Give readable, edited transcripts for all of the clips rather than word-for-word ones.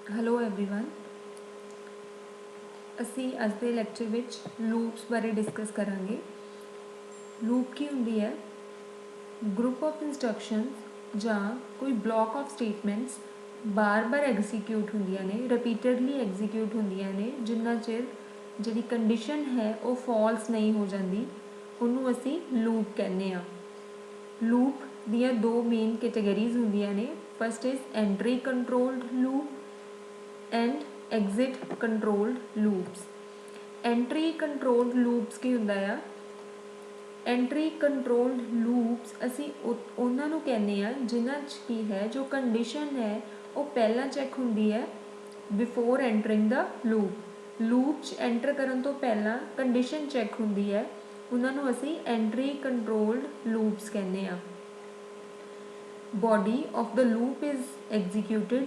Hello everyone. ਅਸੀਂ ਅੱਜ ਦੇ ਲੈਕਚਰ ਵਿੱਚ ਲੂਪਸ ਬਾਰੇ ਡਿਸਕਸ ਕਰਾਂਗੇ। ਲੂਪ ਕੀ ਹੁੰਦੀ ਹੈ? ਗਰੁੱਪ ਆਫ ਇੰਸਟਰਕਸ਼ਨਸ ਜਾਂ ਕੋਈ ਬਲੌਕ ਆਫ ਸਟੇਟਮੈਂਟਸ ਬਾਰ-ਬਾਰ ਐਗਜ਼ੀਕਿਊਟ ਹੁੰਦੀਆਂ ਨੇ, ਰਿਪੀਟਡਲੀ ਐਗਜ਼ੀਕਿਊਟ ਹੁੰਦੀਆਂ ਨੇ, ਜਿੰਨਾ ਚਿਰ ਜਿਹੜੀ ਕੰਡੀਸ਼ਨ ਹੈ ਉਹ ਫਾਲਸ ਨਹੀਂ ਹੋ ਜਾਂਦੀ, ਉਹਨੂੰ ਅਸੀਂ ਲੂਪ ਕਹਿੰਦੇ ਹਾਂ। ਲੂਪ ਦੀਆਂ ਦੋ ਮੇਨ ਕੈਟੇਗਰੀਜ਼ ਹੁੰਦੀਆਂ ਨੇ। First is entry controlled loop and exit controlled loops. Entry controlled loops ਕੀ ਹੁੰਦਾ ਆ? ਐਂਟਰੀ ਕੰਟਰੋਲਡ ਲੂਪਸ ਅਸੀਂ ਉਹਨਾਂ ਨੂੰ ਕਹਿੰਦੇ ਆ ਜਿਨ੍ਹਾਂ 'ਚ ਕੀ ਹੈ, ਜੋ ਕੰਡੀਸ਼ਨ ਹੈ ਉਹ ਪਹਿਲਾਂ ਚੈੱਕ ਹੁੰਦੀ ਹੈ ਬਿਫੋਰ ਐਂਟਰਿੰਗ ਦਾ ਲੂਪ। ਲੂਪ 'ਚ ਐਂਟਰ ਕਰਨ ਤੋਂ ਪਹਿਲਾਂ ਕੰਡੀਸ਼ਨ ਚੈੱਕ ਹੁੰਦੀ ਹੈ, ਉਹਨਾਂ ਨੂੰ ਅਸੀਂ ਐਂਟਰੀ ਕੰਟਰੋਲਡ ਲੂਪਸ ਕਹਿੰਦੇ ਆ। Body of the loop is ਐਗਜ਼ੀਕਿਊਟਿਡ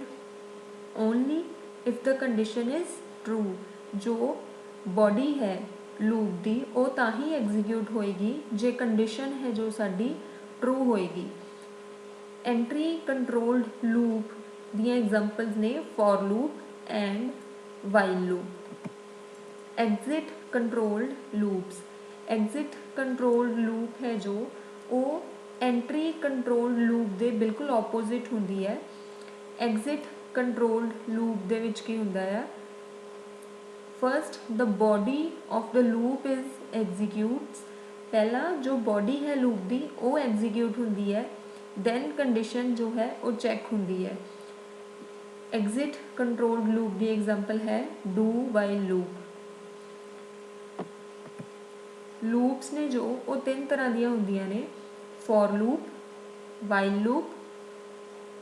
only if the condition is true. ਜੋ ਬੋਡੀ ਹੈ ਲੂਪ ਦੀ ਉਹ ਤਾਂ ਹੀ ਐਗਜ਼ੀਕਿਊਟ ਹੋਏਗੀ ਜੇ ਕੰਡੀਸ਼ਨ ਹੈ ਜੋ ਸਾਡੀ ਟਰੂ ਹੋਏਗੀ। ਐਂਟਰੀ ਕੰਟਰੋਲਡ ਲੂਪ ਦੀਆਂ ਐਗਜ਼ਾਮਪਲਸ ਨੇ for loop and while loop. Exit controlled loops. Exit controlled loop ਹੈ ਜੋ ਉਹ ਐਂਟਰੀ ਕੰਟਰੋਲਡ ਲੂਪ ਦੇ ਬਿਲਕੁਲ ਆਪੋਜ਼ਿਟ ਹੁੰਦੀ ਹੈ। ਐਗਜ਼ਿਟ ਕੰਟਰੋਲਡ ਲੂਪ ਦੇ ਵਿੱਚ ਕੀ ਹੁੰਦਾ ਆ? First the body of the loop is executes. ਪਹਿਲਾਂ ਜੋ ਬੋਡੀ ਹੈ ਲੂਪ ਦੀ ਉਹ ਐਗਜ਼ੀਕਿਊਟ ਹੁੰਦੀ ਹੈ, ਦੈਨ ਕੰਡੀਸ਼ਨ ਜੋ ਹੈ ਉਹ ਚੈੱਕ ਹੁੰਦੀ ਹੈ। ਐਗਜ਼ਿਟ ਕੰਟਰੋਲਡ ਲੂਪ ਦੀ ਐਗਜ਼ਾਮਪਲ ਹੈ ਡੂ ਵਾਈਲ ਲੂਪ। ਲੂਪਸ ਨੇ ਜੋ ਉਹ ਤਿੰਨ ਤਰ੍ਹਾਂ ਦੀਆਂ ਹੁੰਦੀਆਂ ਨੇ, for loop, while loop,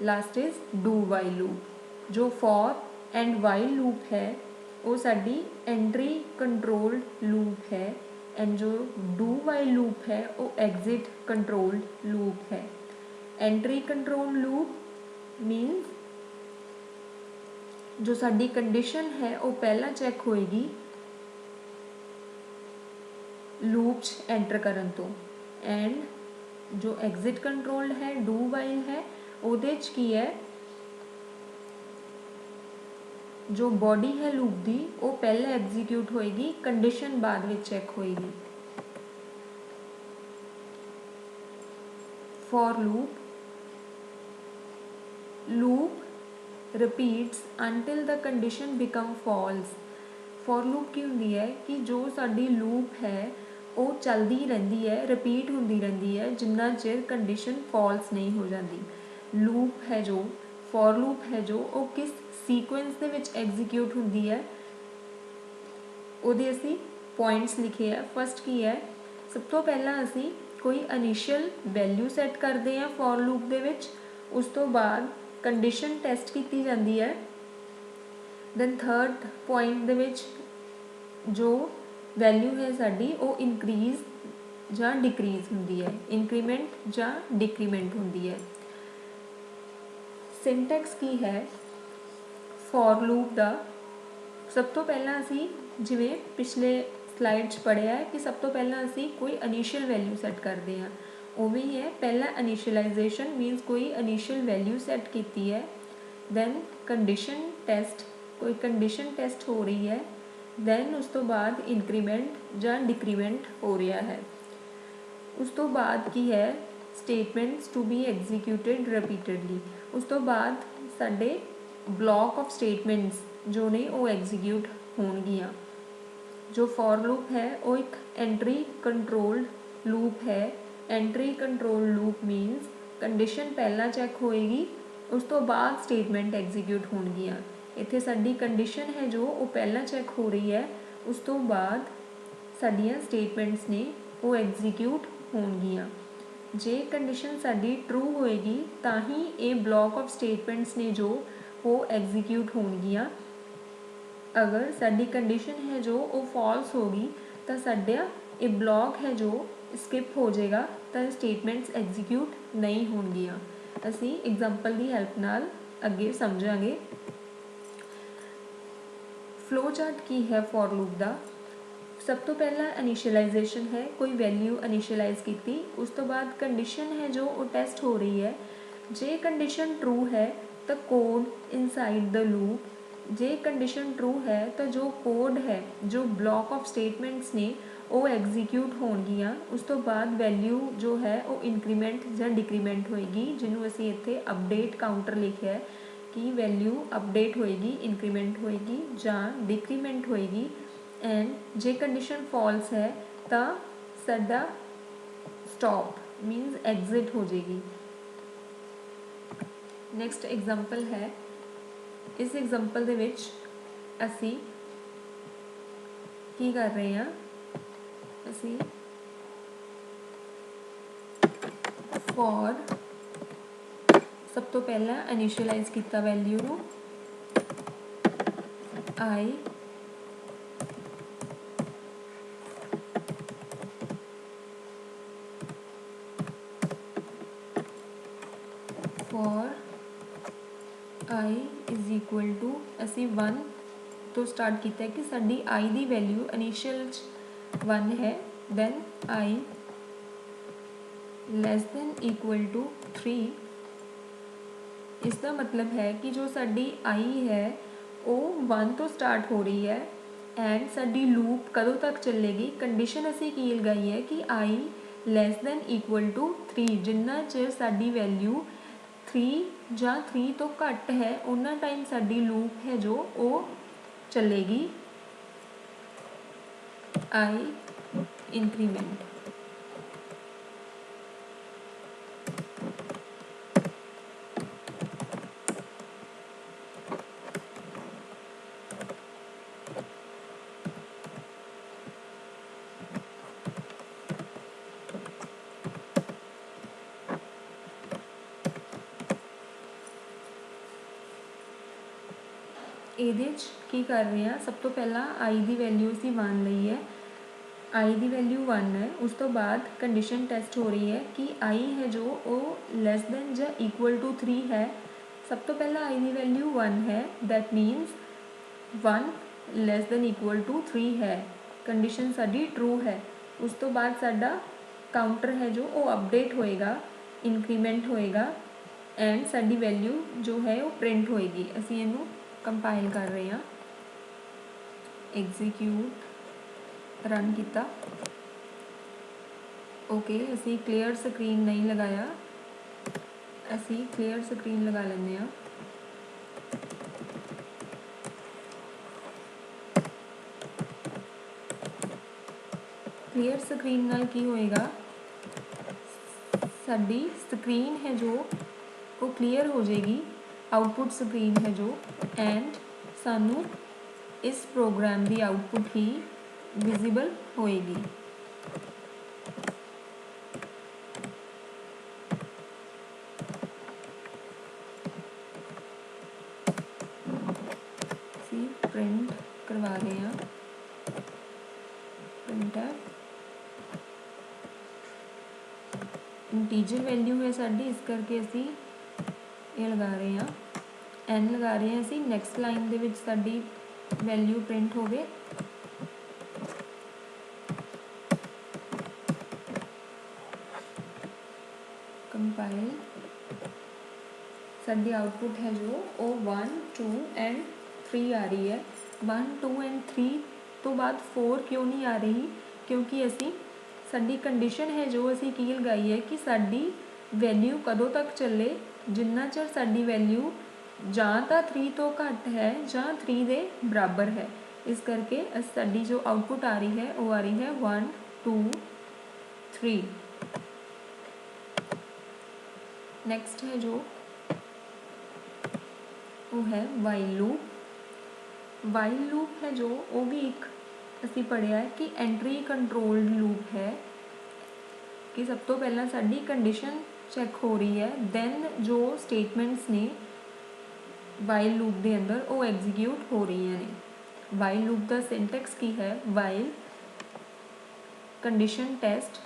last is do while loop. ਜੋ ਫॉर ਐਂਡ ਵਾਈਲ ਲੂਪ ਹੈ ਉਹ ਸਾਡੀ ਐਂਟਰੀ ਕੰਟਰੋਲਡ ਲੂਪ ਹੈ, ਐਂਡ ਜੋ ਡੂ ਵਾਈਲ ਲੂਪ ਹੈ ਉਹ ਐਗਜ਼ਿਟ ਕੰਟਰੋਲਡ ਲੂਪ ਹੈ। ਐਂਟਰੀ ਕੰਟਰੋਲਡ ਲੂਪ ਮੀਨਸ ਜੋ ਸਾਡੀ ਕੰਡੀਸ਼ਨ ਹੈ ਉਹ ਪਹਿਲਾਂ ਚੈੱਕ ਹੋਏਗੀ ਲੂਪ 'ਚ ਐਂਟਰ ਕਰਨ ਤੋਂ। ਐਂਡ ਜੋ ਐਗਜ਼ਿਟ ਕੰਟਰੋਲਡ ਹੈ, ਡੂ ਵਾਈਲ ਹੈ, ਉਹਦੇ 'ਚ ਕੀ ਹੈ, ਜੋ ਬੋਡੀ ਹੈ ਲੂਪ ਦੀ ਉਹ ਪਹਿਲਾਂ ਐਗਜ਼ੀਕਿਊਟ ਹੋਏਗੀ, ਕੰਡੀਸ਼ਨ ਬਾਅਦ ਵਿੱਚ ਚੈੱਕ ਹੋਏਗੀ। For loop, loop repeats until the condition become false. For loop ਕੀ ਹੁੰਦੀ ਹੈ ਕਿ ਜੋ ਸਾਡੀ ਲੂਪ ਹੈ ਉਹ ਚੱਲਦੀ ਰਹਿੰਦੀ ਹੈ, ਰਿਪੀਟ ਹੁੰਦੀ ਰਹਿੰਦੀ ਹੈ, ਜਿੰਨਾ ਚਿਰ ਕੰਡੀਸ਼ਨ ਫਾਲਸ ਨਹੀਂ ਹੋ ਜਾਂਦੀ। ਲੂਪ ਹੈ ਜੋ ਫॉर ਲੂਪ ਹੈ ਜੋ ਉਹ ਕਿਸ ਸੀਕੁਐਂਸ ਦੇ ਵਿੱਚ ਐਗਜ਼ੀਕਿਊਟ ਹੁੰਦੀ ਹੈ, ਉਹਦੇ ਅਸੀਂ ਪੁਆਇੰਟਸ ਲਿਖੇ ਆ। ਫਸਟ ਕੀ ਹੈ, ਸਭ ਤੋਂ ਪਹਿਲਾਂ ਅਸੀਂ ਕੋਈ ਇਨੀਸ਼ੀਅਲ ਵੈਲਿਊ ਸੈੱਟ ਕਰਦੇ ਹਾਂ ਫॉर ਲੂਪ ਦੇ ਵਿੱਚ, ਉਸ ਤੋਂ ਬਾਅਦ ਕੰਡੀਸ਼ਨ ਟੈਸਟ ਕੀਤੀ ਜਾਂਦੀ ਹੈ। ਦੈਨ ਥਰਡ ਪੁਆਇੰਟ ਦੇ ਵਿੱਚ ਜੋ ਵੈਲਿਊ ਹੈ ਸਾਡੀ ਉਹ ਇਨਕਰੀਜ਼ ਜਾਂ ਡਿਕਰੀਜ਼ ਹੁੰਦੀ ਹੈ, ਇੰਕਰੀਮੈਂਟ ਜਾਂ ਡਿਕਰੀਮੈਂਟ ਹੁੰਦੀ ਹੈ। ਸਿੰਟੈਕਸ ਕੀ ਹੈ ਫॉर ਲੂਪ ਦਾ? ਸਭ ਤੋਂ ਪਹਿਲਾਂ ਅਸੀਂ ਜਿਵੇਂ ਪਿਛਲੇ ਸਲਾਈਡ 'ਚ ਪੜ੍ਹਿਆ ਹੈ ਕਿ ਸਭ ਤੋਂ ਪਹਿਲਾਂ ਅਸੀਂ ਕੋਈ ਇਨੀਸ਼ੀਅਲ ਵੈਲਿਊ ਸੈੱਟ ਕਰਦੇ ਹਾਂ, ਉਵੇਂ ਹੀ ਹੈ। ਪਹਿਲਾਂ ਇਨੀਸ਼ੀਅਲਾਈਜੇਸ਼ਨ ਮੀਨਸ ਕੋਈ ਇਨੀਸ਼ੀਅਲ ਵੈਲਿਊ ਸੈੱਟ ਕੀਤੀ ਹੈ, ਦੈਨ ਕੰਡੀਸ਼ਨ ਟੈਸਟ, ਕੋਈ ਕੰਡੀਸ਼ਨ ਟੈਸਟ ਹੋ ਰਹੀ ਹੈ, ਦੈਨ ਉਸ ਤੋਂ ਬਾਅਦ ਇੰਕਰੀਮੈਂਟ ਜਾਂ ਡਿਕਰੀਮੈਂਟ ਹੋ ਰਿਹਾ ਹੈ। ਉਸ ਤੋਂ ਬਾਅਦ ਕੀ ਹੈ, statements to be executed repeatedly. ਉਸ ਤੋਂ ਬਾਅਦ ਸਾਡੇ ਬਲੌਕ ਆਫ ਸਟੇਟਮੈਂਟਸ ਜੋ ਨੇ ਉਹ ਐਗਜ਼ੀਕਿਊਟ ਹੋਣਗੀਆਂ। ਜੋ ਫॉर ਲੂਪ ਹੈ ਉਹ ਇੱਕ ਐਂਟਰੀ ਕੰਟਰੋਲਡ ਲੂਪ ਹੈ। Entry controlled loop means condition ਪਹਿਲਾਂ ਚੈੱਕ ਹੋਏਗੀ, ਉਸ ਤੋਂ ਬਾਅਦ ਸਟੇਟਮੈਂਟ ਐਗਜ਼ੀਕਿਊਟ ਹੋਣਗੀਆਂ। ਇੱਥੇ ਸਾਡੀ ਕੰਡੀਸ਼ਨ ਹੈ ਜੋ ਉਹ ਪਹਿਲਾਂ ਚੈੱਕ ਹੋ ਰਹੀ ਹੈ, ਉਸ ਤੋਂ ਬਾਅਦ ਸਾਡੀਆਂ ਸਟੇਟਮੈਂਟਸ ਨੇ ਉਹ ਐਗਜ਼ੀਕਿਊਟ ਹੋਣਗੀਆਂ। ਜੇ ਕੰਡੀਸ਼ਨ ਸਾਡੀ ਟਰੂ ਹੋਏਗੀ ਤਾਂ ਹੀ ਇਹ ਬਲੌਕ ਆਫ ਸਟੇਟਮੈਂਟਸ ਨੇ ਜੋ ਉਹ ਐਗਜ਼ੀਕਿਊਟ ਹੋਣਗੀਆਂ। ਅਗਰ ਸਾਡੀ ਕੰਡੀਸ਼ਨ ਹੈ ਜੋ ਉਹ ਫਾਲਸ ਹੋ ਗਈ ਤਾਂ ਸਾਡਾ ਇਹ ਬਲੌਕ ਹੈ ਜੋ ਸਕਿਪ ਹੋ ਜਾਏਗਾ, ਤਾਂ ਸਟੇਟਮੈਂਟਸ ਐਗਜ਼ੀਕਿਊਟ ਨਹੀਂ ਹੋਣਗੀਆਂ। ਅਸੀਂ ਐਗਜ਼ਾਮਪਲ ਦੀ ਹੈਲਪ ਨਾਲ ਅੱਗੇ ਸਮਝਾਂਗੇ। ਫਲੋ ਚਾਰਟ ਕੀ ਹੈ ਫॉर ਲੂਪ ਦਾ? ਸਭ ਤੋਂ ਪਹਿਲਾਂ ਇਨੀਸ਼ੀਅਲਾਈਜੇਸ਼ਨ ਹੈ, ਕੋਈ ਵੈਲਿਊ ਇਨੀਸ਼ੀਅਲਾਈਜ਼ ਕੀਤੀ, ਉਸ ਤੋਂ ਬਾਅਦ ਕੰਡੀਸ਼ਨ ਹੈ ਜੋ ਉਹ ਟੈਸਟ ਹੋ ਰਹੀ ਹੈ। ਜੇ ਕੰਡੀਸ਼ਨ ਟਰੂ ਹੈ ਤਾਂ ਕੋਡ ਇਨਸਾਈਡ ਦ ਲੂਪ जे कंडीशन ट्रू है तो जो कोड है, जो ब्लॉक ऑफ स्टेटमेंट्स ने वो एग्जीक्यूट होणगीਆਂ। उस तो बाद वैल्यू जो है वो इंक्रीमेंट ਜਾਂ डिक्रीमेंट होएगी, जिन्हों ਅਸੀਂ ਇੱਥੇ अपडेट काउंटर लिखा है कि वैल्यू अपडेट होएगी, इंक्रीमेंट होएगी ਜਾਂ डिक्रीमेंट होएगी। एंड जे कंडीशन फॉल्स है तो साडा स्टॉप मीनस एग्जिट हो जाएगी। नैक्सट एग्जाम्पल है, इस एग्जाम्पल दे विच असी की कर रहे हैं, असी फॉर सब तो पहला इनिशियलाइज किया वैल्यू नू I for I is equal to असी 1 तो स्टार्ट किया कि साडी आई की वैल्यू इनिशियल 1 है, then I less than equal to 3। इसका मतलब है कि जो साडी आई है वो 1 तो स्टार्ट हो रही है एंड साडी लूप कदों तक चलेगी। कंडीशन असी की लगाई है कि आई लैस दैन इक्वल टू 3, जिन्ना चिर साडी वैल्यू 3 ਜਾਂ 3 तो घट है उन्ना टाइम साडी लूप है जो वो चलेगी आई इंक्रीमेंट। ਇਹਦੇ 'ਚ ਕੀ ਕਰ ਰਹੇ ਹਾਂ, ਸਭ ਤੋਂ ਪਹਿਲਾਂ आई ਦੀ ਵੈਲਿਊ ਅਸੀਂ 1 ਲਈ ਹੈ, आई ਦੀ ਵੈਲਿਊ 1 है। उस तो बाद कंडीशन टेस्ट हो रही है कि आई है जो वो लैस दैन ਜਾਂ इक्वल टू 3 है। सब तो पहला आई की वैल्यू 1 है, that means 1 less than equal to 3 है, कंडीशन साडी ट्रू है। उस तो बाद साडा काउंटर है जो वो अपडेट होएगा, इंक्रीमेंट होएगा एंड साडी वैल्यू जो है वो प्रिंट होएगी। असी इनू कंपाइल कर रहे हैं, एग्जीक्यूट रन किया, ओके। असी क्लीयर स्क्रीन नहीं लगाया, असी क्लीयर स्क्रीन लगा लेने हैं। क्लीयर स्क्रीन नाल की होएगा, साडी स्क्रीन है जो वो क्लीयर हो जाएगी, आउटपुट स्क्रीन है जो, एंड सानू इस प्रोग्राम की आउटपुट ही विजिबल होएगी। सी प्रिंट करवा रहे हैं, प्रिंटर इंटीजर वैल्यू है साडी, इस करके असी ये लगा रहे हैं, एन लगा रहे हैं। असी नैक्सट लाइन दे विच साडी वैल्यू प्रिंट हो गए, कंपाइल, साडी आउटपुट है जो वो 1 2 एंड 3 आ रही है। 1 2 एंड 3 तो बाद 4 क्यों नहीं आ रही, क्योंकि असी साडी कंडीशन है जो असी की लगाई है कि साडी वैल्यू कदों तक चले, जिन्ना चिर साडी वैल्यू ਜਾਂ ਤਾਂ 3 तो घट है ਜਾਂ 3 ਦੇ बराबर है। इस करके साडी जो आउटपुट आ रही है वो आ रही है 1 2 3। नेक्स्ट है जो वो है वाइल लूप। वाइल लूप है जो वो भी एक असी पढ़िया है कि एंट्री कंट्रोल्ड लूप है, कि सब तो पहला साडी कंडीशन चैक हो रही है, दैन जो स्टेटमेंट्स ने वाइल लूप के अंदर वो एग्जीक्यूट हो रही हैं। वाइल लूप का सिंटैक्स की है, वाइल कंडीशन टेस्ट,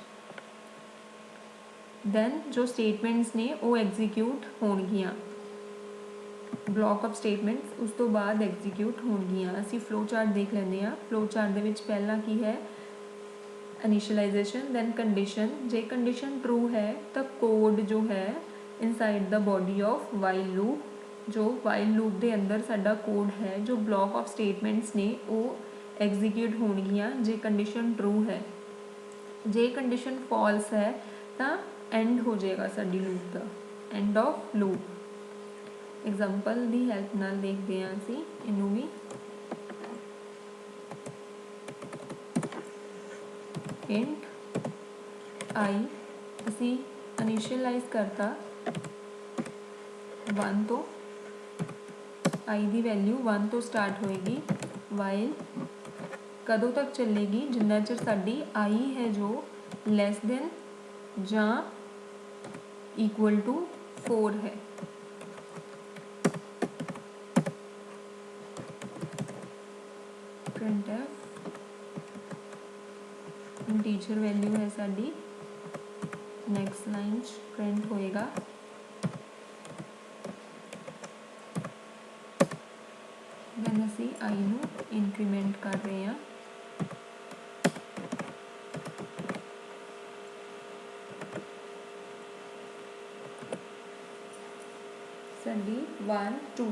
दैन जो स्टेटमेंट्स ने वो एग्जीक्यूट होणगियां, ब्लॉक ऑफ स्टेटमेंट्स उस तो बाद एग्जीक्यूट होणगियां। असी फ्लो चार्ट देख लेंगे हैं। फ्लो चार्ट दे विच पहला की है इनिशियलाइजेशन, दैन कंडीशन। जे कंडीशन ट्रू है तो कोड जो है inside the body of while loop जो वाइल लूप दे अंदर साडा कोड है, जो ब्लॉक ऑफ स्टेटमेंट्स ने वो एग्जीक्यूट होणगियां जे कंडीशन ट्रू है। जे कंडीशन फॉल्स है तो एंड हो जाएगा साडी लूप का, एंड ऑफ लूप। एग्जाम्पल की हेल्प नाल देखते हैं असी इनू भी। इंट आई असी इनिशियलाइज करता 1 तो, आई की वैल्यू 1 तो स्टार्ट होएगी। वाइल कदों तक चलेगी, जिन्ना चਿਰ साडी आई है जो लैस देन ਜਾਂ इक्वल टू 4 है। printf इंटीजर वैल्यू है साडी, नैक्सट लाइन प्रिंट होएगा दैन असी आई नू इंक्रीमेंट कर रहे हैं। साडी 1 2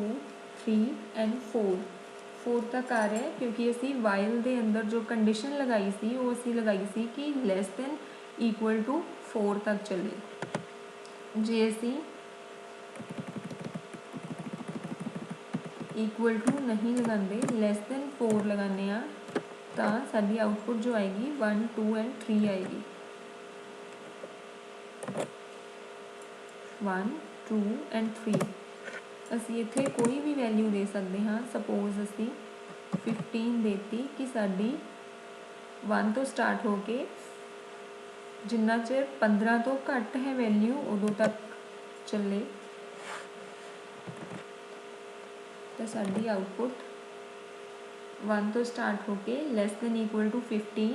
3 एंड 4 तक आ रहा है, क्योंकि असी वाइल दे अंदर जो कंडीशन लगाई सी वो असी लगाई सी कि लैस दैन इक्वल टू 4 तक चले। जे असी इक्वल टू नहीं लगाते, लैस दैन 4 लगाने तो साडी आउटपुट जो आएगी 1 2 एंड 3 आएगी। 1 2 एंड 3 असी इत्थे कोई भी वैल्यू दे सकते हाँ। सपोज असी 15 देती कि साडी 1 तो स्टार्ट हो के जिन्ना चिर 15 तो घट है वैल्यू उदों तक चले, तो साडी आउटपुट 1 तो स्टार्ट हो के लैस दैन इक्वल टू 15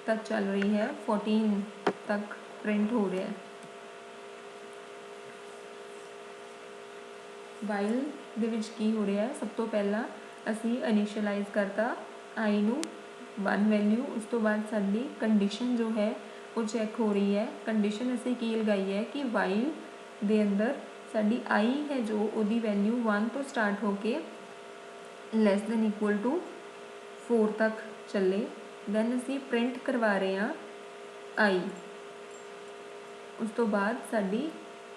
तक चल रही है, 14 तक प्रिंट हो रहा है। वाइल दे विच की हो रहा है, सब तो पहला असी इनिशियलाइज करता आई नू 1 वैल्यू, उस तो बाद साडी कंडीशन जो है वो चैक हो रही है। कंडीशन असी की लगाई है कि वाइल दे अंदर साडी आई है जो उदी वैल्यू 1 तो स्टार्ट होके लैस दैन इक्वल टू 4 तक चले। दैन असी प्रिंट करवा रहे हैं आई, उस तो बाद साडी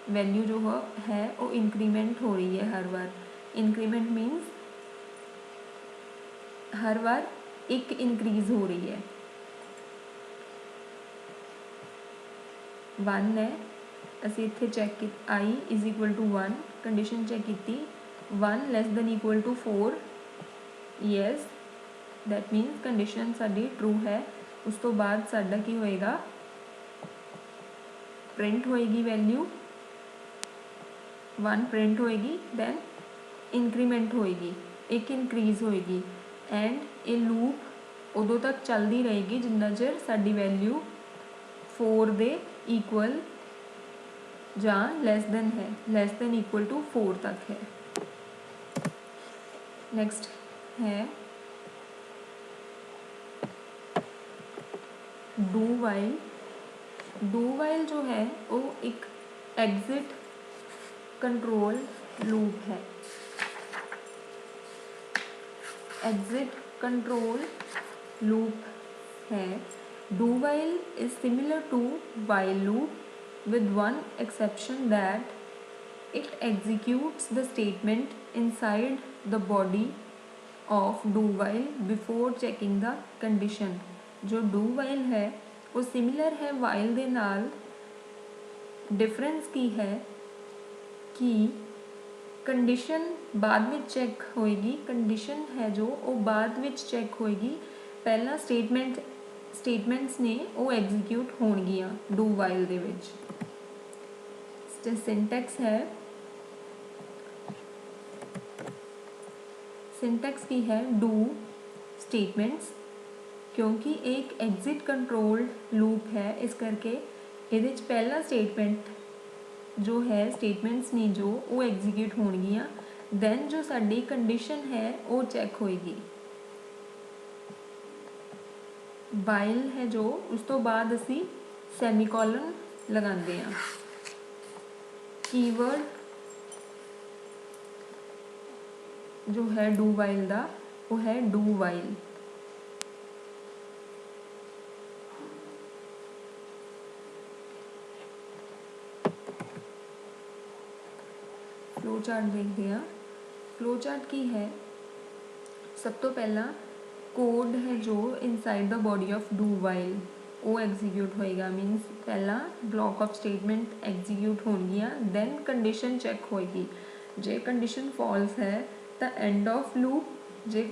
वैल्यू जो है वो इंक्रीमेंट हो रही है हर बार। इंक्रीमेंट मीन्स हर बार एक इंक्रीज हो रही है। 1 है, असी इत्थे चैक की I is equal to 1, condition check की 1 less than equal to 4, yes that means condition साडी ट्रू है। उस तो बाद साडा की होएगा, प्रिंट होएगी वैल्यू 1 प्रिंट होएगी, दैन इंक्रीमेंट होएगी, एक इंक्रीज होएगी एंड ये लूप उदों तक चलती रहेगी जिन्ना चिर साडी वैल्यू 4 दे इक्वल जां लैस दैन है, लैस दैन इक्वल टू 4 तक है। नेक्स्ट है डू वाइल। डू वाइल जो है वो एक एग्जिट कंट्रोल लूप है। एग्जिट कंट्रोल लूप है। Do while is similar to while loop with one exception that it executes the statement inside the body of do while before checking the condition। जो do while है वो similar है while दे नाल। Difference की है कि condition बाद में चेक होएगी, कंडीशन है जो वो बाद में चेक होएगी, पहला स्टेटमेंट्स ने वो एग्जीक्यूट होणगियां डू वाइल दे विच। सिंटैक्स है, सिंटैक्स की है डू स्टेटमेंट्स, क्योंकि एक एग्जिट कंट्रोल्ड लूप है इस करके ये पहला स्टेटमेंट जो है स्टेटमेंट्स ने जो वो एग्जीक्यूट होणगियां, दैन जो साडी कंडीशन है वो चेक होएगी। वाइल है जो उस तो बाद असी सैमीकोलन लगाते हैं। कीवर्ड जो है डू वाइल दा वो है डू वाइल। फ्लो चार्ट देखते हैं। फ्लो चार्ट की है, सब तो पहला कोड है जो inside the body of do while वो एग्जीक्यूट होएगा। मीनस पहला ब्लॉक ऑफ स्टेटमेंट एग्जीक्यूट होणगियां, दैन कंडीशन चेक होएगी। जे कंडीशन फॉल्स है तो एंड ऑफ लूप, जे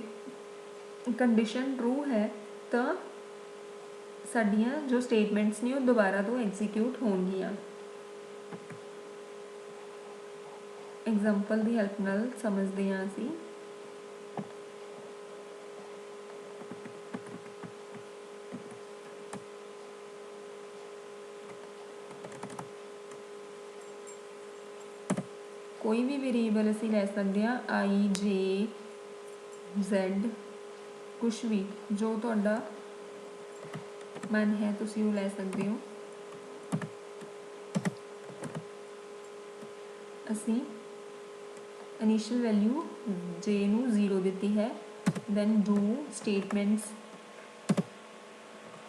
कंडीशन ट्रू है तो साडियां जो स्टेटमेंट्स ने वो दोबारा तो एग्जीक्यूट होणगियां। एग्जाम्पल की हेल्प नाल समझते हैं असी। कोई भी वेरीएबल असी लै सकते हैं, आई जे Z, कुछ भी जो तुहाडा मन है तुसी वो लै सकते हो। असी इनिशियल वैल्यू जे नू 0 दी है, दैन डू स्टेटमेंट्स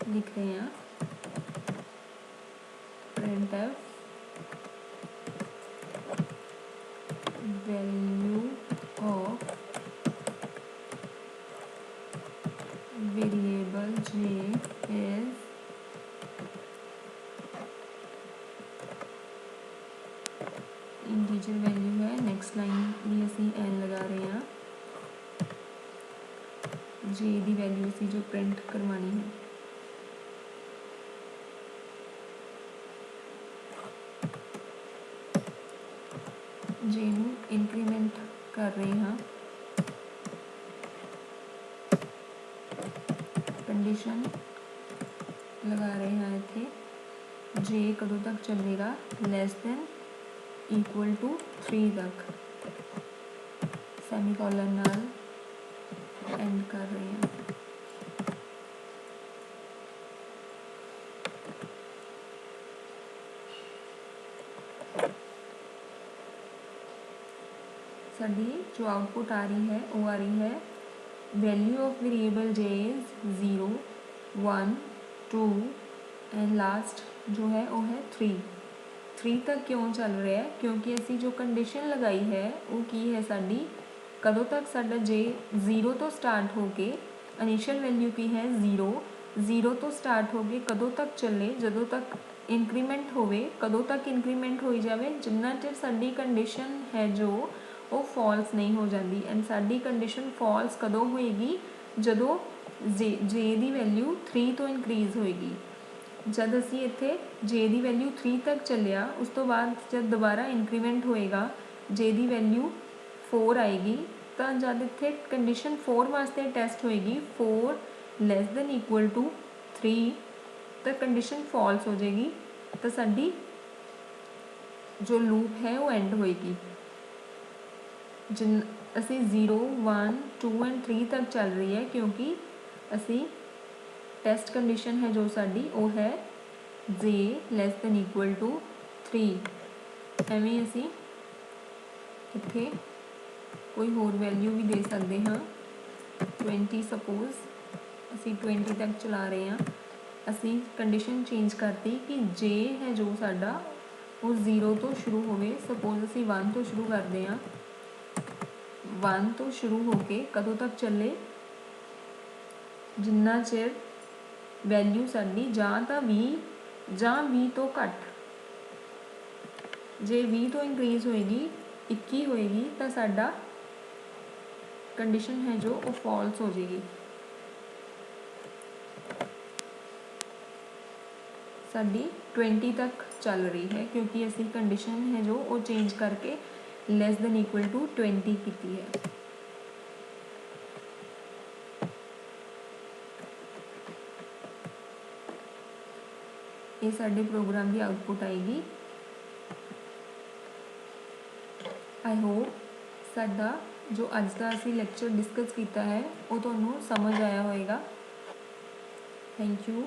लिख रहे हैं। printf value of variable j is integer value है। नेक्स्ट लाइन भी असी n लगा रहे हैं, j की वैल्यू असी जो प्रिंट करवानी है। जे नू इंक्रीमेंट कर रहे हैं, कंडीशन लगा रहे हैं इत्थे, जे कदों तक चलेगा, लैस दैन इक्वल टू 3 तक, सैमीकोलन नाल एंड कर रहे हैं। साडी जो आउटपुट आ रही है वो आ रही है value of variable J is 0, 1, 2 and last जो है वो है 3 तक। क्यों चल रहा है? क्योंकि असी जो कंडीशन लगाई है वो की है साडी, कदों तक साडा जे 0 तो स्टार्ट हो के, इनिशियल वैल्यू की है 0 तो स्टार्ट हो के कदों तक चले, जदों तक इंक्रीमेंट होवे, कदों तक इंक्रीमेंट हो जाए, जिन्ना चिर साडी कंडीशन है जो वो फॉल्स नहीं हो जाती। एंड साडी कंडीशन फॉल्स कदों होएगी? जदों जे की वैल्यू 3 तो इनक्रीज़ होएगी। जब असी इत्थे जे की वैल्यू 3 तक चलिया, उस तो बाद जब दोबारा इंक्रीमेंट होएगा, जे की वैल्यू 4 आएगी, तो जब इत्थे कंडीशन 4 वास्ते टेस्ट होएगी 4 लैस दैन इक्वल टू 3, तो कंडीशन फॉल्स हो जाएगी, तो साडी जो लूप है वो एंड होएगी। जिन असी 0, 1, 2 एंड 3 तक चल रही है, क्योंकि असी टेस्ट कंडीशन है जो साडी वो है जे लैस दैन इक्वल टू 3। एवें असी इत्थे कोई होर वैल्यू भी दे सकते हाँ, 20 सपोज असी 20 तक चला रहे हैं। असी कंडीशन चेंज करती कि जे है जो साडा वो 0 तो शुरू होवे। सपोज असी 1 तो शुरू करते हैं, 1 तो शुरू होके कदों तक चले, जिन्ना चिर वैल्यू साडी जां तां 20 तो घट, जे 20 तो इंक्रीज़ होएगी 21 होएगी, तो साडा कंडीशन है जो वो फॉल्स हो जाएगी। साडी 20 तक चल रही है, क्योंकि असी कंडीशन है जो वो चेंज करके लैस दैन इक्वल टू 20 की है। ये साडे प्रोग्राम की आउटपुट आएगी। आई होप साडा जो अज का असी लैक्चर डिस्कस किया है वो तुहानूं समझ आया होएगा। Thank you.